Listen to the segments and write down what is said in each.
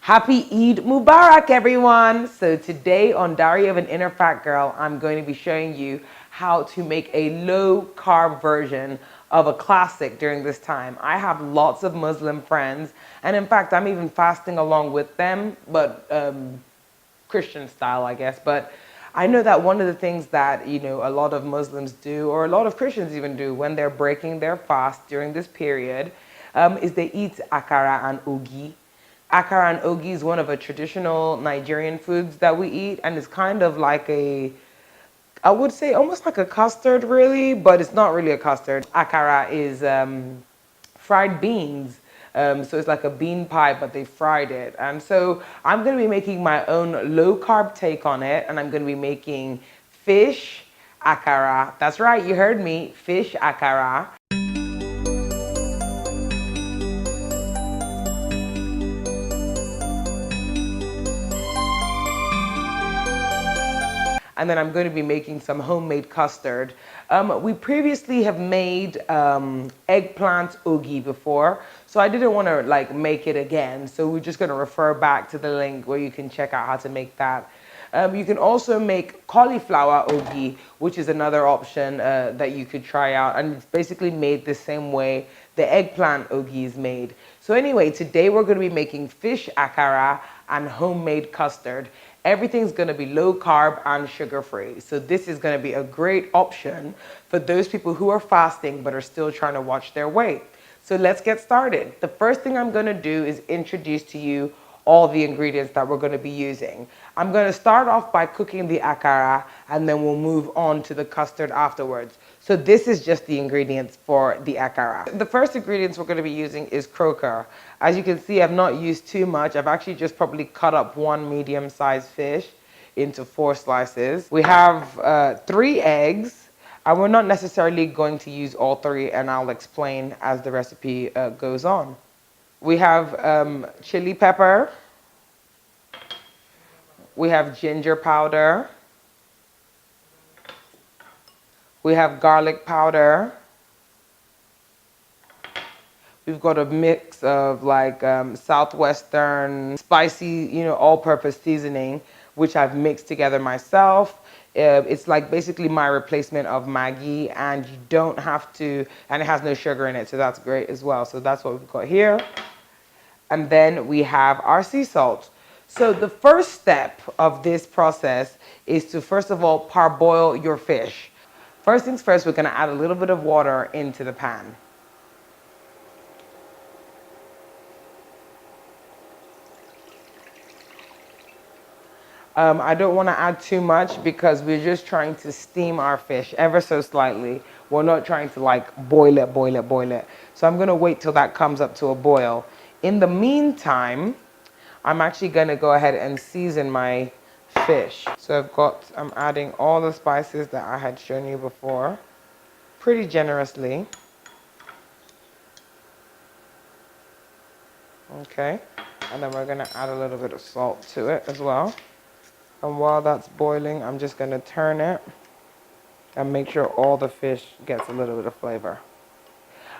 Happy Eid Mubarak, everyone! So today on Diary of an Inner Fat Girl, I'm going to be showing you how to make a low-carb version of a classic during this time. I have lots of Muslim friends, and in fact, I'm even fasting along with them, but Christian style, I guess. But I know that one of the things that, a lot of Muslims do, or a lot of Christians even do, when they're breaking their fast during this period, is they eat akara and ogi. Akara and ogi is one of the traditional Nigerian foods that we eat, and it's kind of like I would say almost like a custard really, but it's not really a custard. Akara is fried beans. So it's like a bean pie, but they fried it. And so I'm going to be making my own low carb take on it, and I'm going to be making fish akara. That's right, you heard me, fish akara. And then I'm going to be making some homemade custard. We previously have made eggplant ogi before, so I didn't want to make it again. So we're just going to refer back to the link where you can check out how to make that. You can also make cauliflower ogi, which is another option that you could try out, and it's basically made the same way the eggplant ogi is made. So anyway, today we're going to be making fish akara and homemade custard. Everything's going to be low carb and sugar free. So this is going to be a great option for those people who are fasting but are still trying to watch their weight. So let's get started. The first thing I'm going to do is introduce to you all the ingredients that we're going to be using. I'm going to start off by cooking the akara, and then we'll move on to the custard afterwards. So this is just the ingredients for the akara. The first ingredients we're going to be using is croaker. As you can see, I've not used too much. I've actually just probably cut up one medium-sized fish into 4 slices. We have 3 eggs, and we're not necessarily going to use all 3, and I'll explain as the recipe goes on. We have chili pepper. We have ginger powder. We have garlic powder. We've got a mix of southwestern spicy, all-purpose seasoning, which I've mixed together myself. It's like basically my replacement of Maggi, and you don't have to, and it has no sugar in it, so that's great as well. So that's what we've got here. And then we have our sea salt. So the first step of this process is to, first of all, parboil your fish. First things first, we're going to add a little bit of water into the pan. I don't want to add too much because we're just trying to steam our fish ever so slightly. We're not trying to boil it. So I'm going to wait till that comes up to a boil. In the meantime, I'm actually going to go ahead and season my fish. So I'm adding all the spices that I had shown you before, pretty generously. Okay, and then we're going to add a little bit of salt to it as well. And while that's boiling, I'm just going to turn it and make sure all the fish gets a little bit of flavor.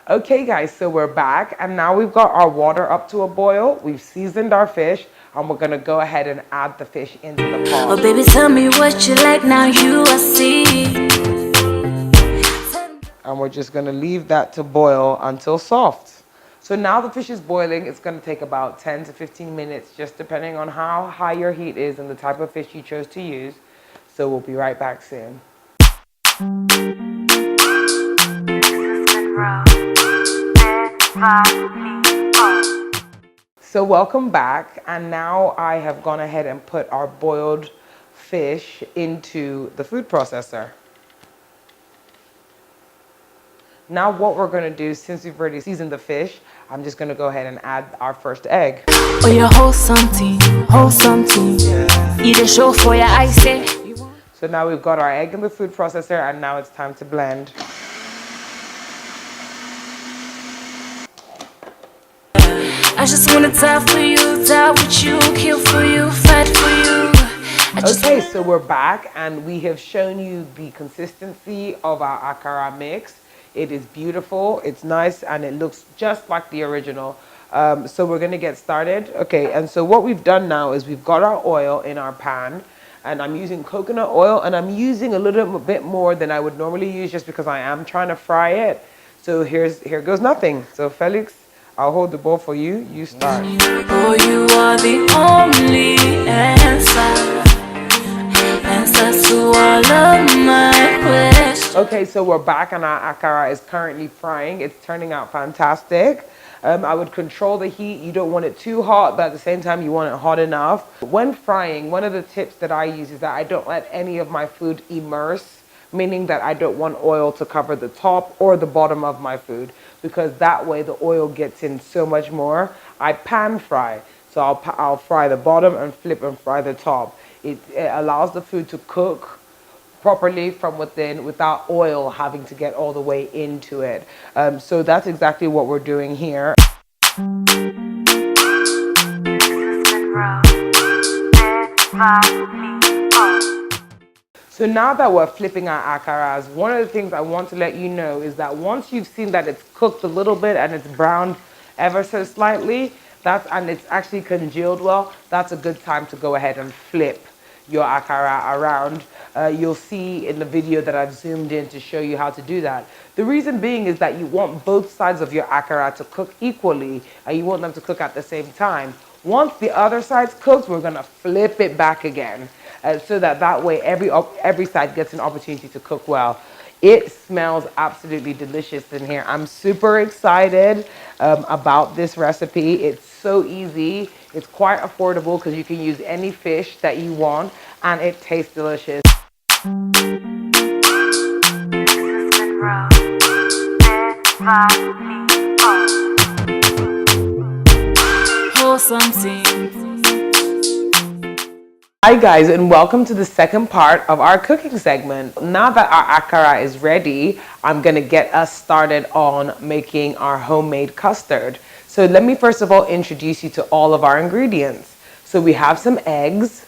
Okay guys, so we're back, and now we've got our water up to a boil. We've seasoned our fish, and we're going to go ahead and add the fish into the pot. Oh baby, tell me what you like, now you I see. And we're just going to leave that to boil until soft. So now the fish is boiling. It's going to take about 10 to 15 minutes, just depending on how high your heat is and the type of fish you chose to use. So we'll be right back soon. So welcome back, and now I have gone ahead and put our boiled fish into the food processor. Now what we're going to do, since we've already seasoned the fish, I'm just going to go ahead and add our first egg. Oh, you hold something. Eat a show for your eyes, say. So now we've got our egg in the food processor, and now it's time to blend. I just wanna die for you, die with you, kill for you, fight for you. Okay, so we're back, and we have shown you the consistency of our akara mix. It is beautiful, it's nice, and it looks just like the original. So we're gonna get started. Okay, and so what we've done now is we've got our oil in our pan, and I'm using coconut oil, and I'm using a little bit more than I would normally use just because I am trying to fry it. So here goes nothing. So Felix, I'll hold the bowl for you. You start. Oh, you are the only answer to all of my questions. Okay, so we're back and our akara is currently frying. It's turning out fantastic. I would control the heat. You don't want it too hot, but at the same time, you want it hot enough. When frying, one of the tips that I use is that I don't let any of my food immerse, meaning that I don't want oil to cover the top or the bottom of my food, because that way the oil gets in so much more. I pan fry, so I'll fry the bottom and flip and fry the top. It allows the food to cook properly from within without oil having to get all the way into it. So that's exactly what we're doing here. So now that we're flipping our akaras, one of the things I want to let you know is that once you've seen that it's cooked a little bit and it's browned ever so slightly, and it's actually congealed well, that's a good time to go ahead and flip your akara around. You'll see in the video that I've zoomed in to show you how to do that. The reason being is that you want both sides of your akara to cook equally, and you want them to cook at the same time. Once the other side's cooked, we're gonna flip it back again, so that way every side gets an opportunity to cook well. It smells absolutely delicious in here. I'm super excited about this recipe. It's so easy. It's quite affordable because you can use any fish that you want, and it tastes delicious. Hi guys, and welcome to the second part of our cooking segment. Now that our akara is ready, I'm gonna get us started on making our homemade custard. So let me first of all introduce you to all of our ingredients. So we have some eggs.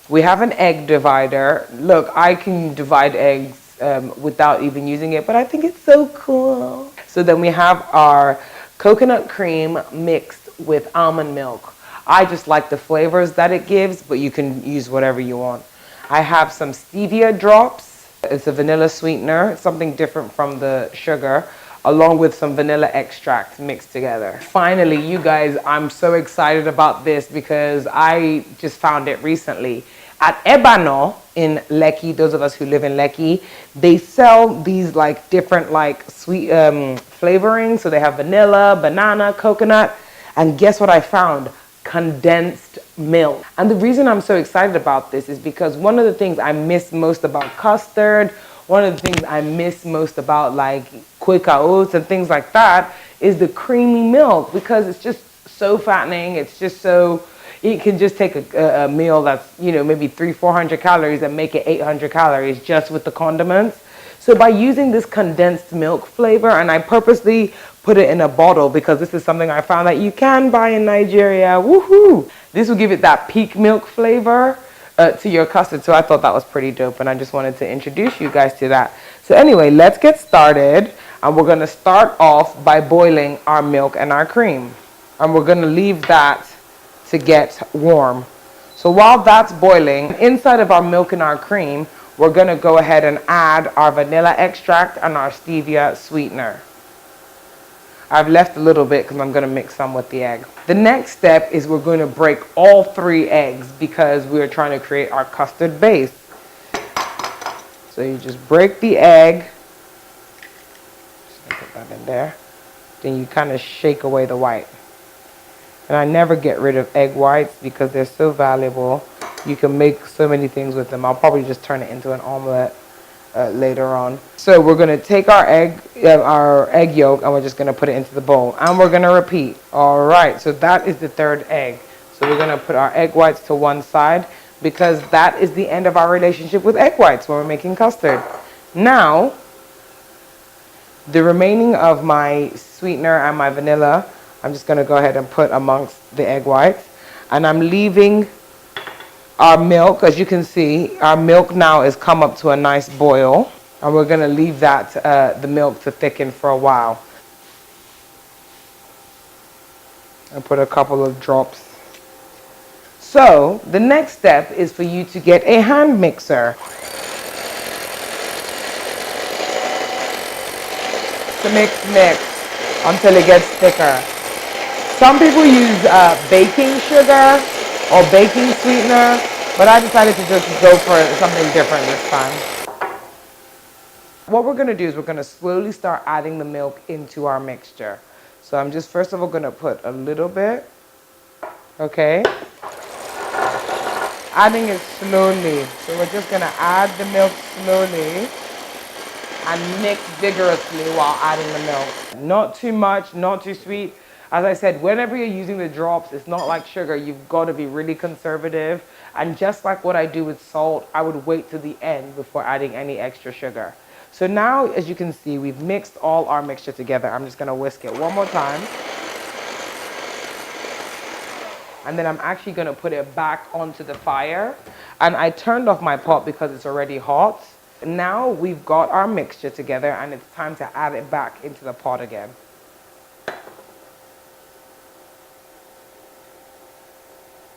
We have an egg divider. Look, I can divide eggs without even using it, but I think it's so cool. So then we have our coconut cream mixed with almond milk. I just like the flavors that it gives, but you can use whatever you want. I have some stevia drops. It's a vanilla sweetener, something different from the sugar, along with some vanilla extract mixed together. Finally, you guys, I'm so excited about this because I just found it recently. At Ebano in Lekki, those of us who live in Lekki, they sell these like different like sweet flavorings. So they have vanilla, banana, coconut, and guess what I found? Condensed milk. And the reason I'm so excited about this is because one of the things I miss most about custard, one of the things I miss most about like Quaker oats and things like that is the creamy milk, because it's just so fattening. It's just so, it can just take a meal that's, you know, maybe 300-400 calories and make it 800 calories just with the condiments. So by using this condensed milk flavor, and I purposely put it in a bottle because this is something I found that you can buy in Nigeria. Woohoo! This will give it that peak milk flavor to your custard. So I thought that was pretty dope, and I just wanted to introduce you guys to that. So anyway, let's get started. And we're gonna start off by boiling our milk and our cream. And we're gonna leave that to get warm. So while that's boiling, inside of our milk and our cream, we're gonna go ahead and add our vanilla extract and our stevia sweetener. I've left a little bit because I'm gonna mix some with the egg. The next step is we're gonna break all 3 eggs because we're trying to create our custard base. So you just break the egg. Just gonna put that in there. Then you kind of shake away the white. And I never get rid of egg whites because they're so valuable. You can make so many things with them. I'll probably just turn it into an omelet later on. So we're gonna take our egg yolk, and we're just gonna put it into the bowl, and we're gonna repeat. All right, so that is the 3rd egg. So we're gonna put our egg whites to one side because that is the end of our relationship with egg whites when we're making custard. Now, the remaining of my sweetener and my vanilla, I'm just gonna go ahead and put amongst the egg whites, and I'm leaving our milk. As you can see, our milk now is come up to a nice boil, and we're gonna leave that the milk to thicken for a while. and put a couple of drops. So the next step is for you to get a hand mixer. To mix until it gets thicker. Some people use baking sugar or baking sweetener, but I decided to just go for something different this time. What we're going to do is we're going to slowly start adding the milk into our mixture. So I'm just first of all going to put a little bit, okay? Adding it slowly. So we're just going to add the milk slowly and mix vigorously while adding the milk. Not too much, not too sweet. As I said, whenever you're using the drops, it's not like sugar. You've got to be really conservative. And just like what I do with salt, I would wait to the end before adding any extra sugar. So now, as you can see, we've mixed all our mixture together. I'm just going to whisk it one more time. And then I'm actually going to put it back onto the fire. And I turned off my pot because it's already hot. Now we've got our mixture together and it's time to add it back into the pot again.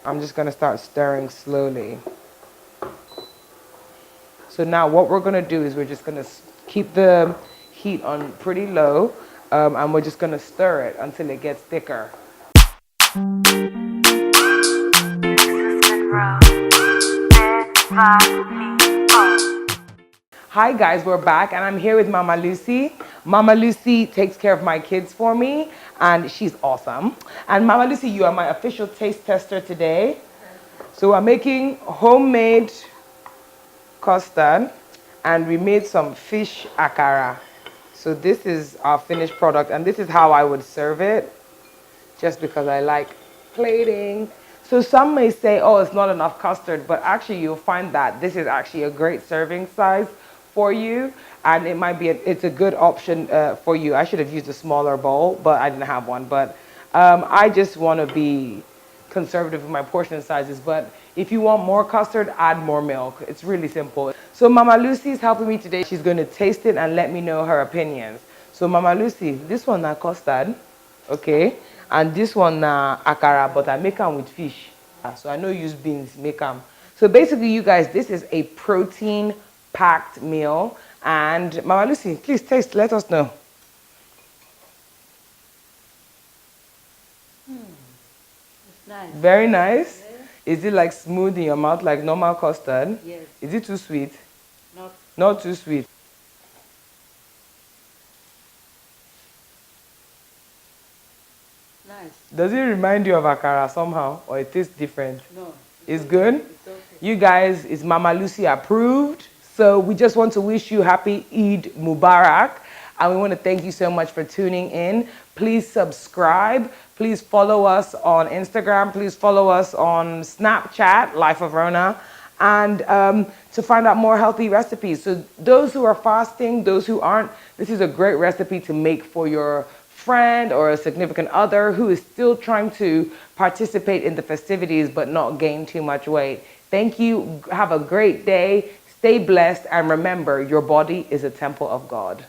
I'm just going to start stirring slowly. So now what we're going to do is we're just going to keep the heat on pretty low and we're just going to stir it until it gets thicker. Hi guys, we're back and I'm here with Mama Lucy. Mama Lucy takes care of my kids for me and she's awesome. And Mama Lucy, you are my official taste tester today. So we're making homemade custard and we made some fish akara. So this is our finished product and this is how I would serve it, just because I like plating. So some may say, oh, it's not enough custard, but actually you'll find that this is actually a great serving size for you, and it might be it's a good option for you. I should have used a smaller bowl, but I didn't have one. But I just want to be conservative with my portion sizes. But if you want more custard, add more milk. It's really simple. So Mama Lucy's helping me today. She's going to taste it and let me know her opinions. So Mama Lucy, this one na custard, okay, and this one na akara, but I make them with fish. So I know you use beans, make them. So basically, you guys, this is a protein packed meal. And Mama Lucy, please taste, let us know. It's nice. Very nice. Yes. Is it like smooth in your mouth like normal custard? Yes. Is it too sweet? Not. Not too sweet. Nice. Does it remind you of akara somehow, or it tastes different? No. It's good? It's okay. You guys, is Mama Lucy approved? So we just want to wish you happy Eid Mubarak. And we want to thank you so much for tuning in. Please subscribe. Please follow us on Instagram. Please follow us on Snapchat, Life of Rona. And to find out more healthy recipes. So those who are fasting, those who aren't, this is a great recipe to make for your friend or a significant other who is still trying to participate in the festivities but not gain too much weight. Thank you. Have a great day. Stay blessed. And remember, your body is a temple of God.